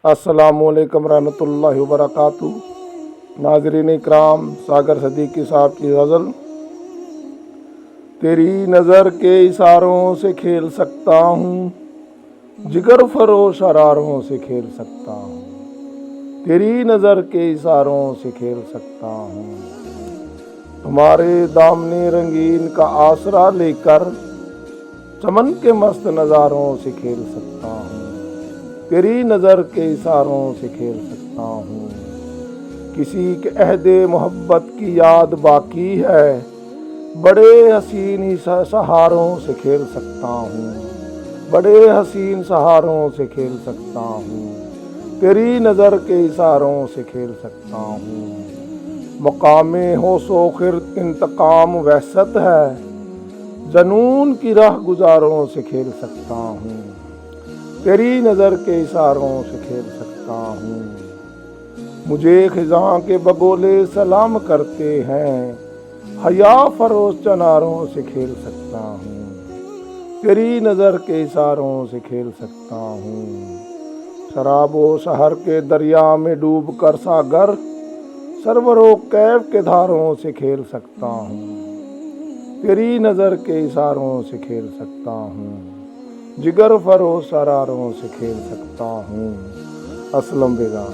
अस्सलाम वालेकुम रहमतुल्लाहि व बरकातुहू। नाज़रीन इकराम, सागर सदीकी साहब की गज़ल। तेरी नज़र के इशारों से खेल सकता हूँ, जिगर फरोश शरारों से खेल सकता हूँ। तेरी नज़र के इशारों से खेल सकता हूँ। तुम्हारे दामने रंगीन का आसरा लेकर चमन के मस्त नज़ारों से खेल सकता हूँ। तेरी नज़र के इशारों से खेल सकता हूँ। किसी के अहदे मोहब्बत की याद बाकी है, बड़े हसीन ही सहारों से खेल सकता हूँ। बड़े हसीन सहारों से खेल सकता हूँ। तेरी नज़र के इशारों से खेल सकता हूँ। मकामे होशो खिर्द इंतकाम वहशत है, जनून की राह गुजारों से खेल सकता हूँ। तेरी नज़र के इशारों से खेल सकता हूँ। मुझे खिज़ां के बगोले सलाम करते हैं, हया फरोश चनारों से खेल सकता हूँ। तेरी नज़र के इशारों से खेल सकता हूँ। शराबो शहर के दरिया में डूब कर सागर, सरवरो कैफ के धारों से खेल सकता हूँ। तेरी नज़र के इशारों से खेल सकता हूँ। जिगर फरोश शरारों से खेल सकता हूँ। असलम बेगा।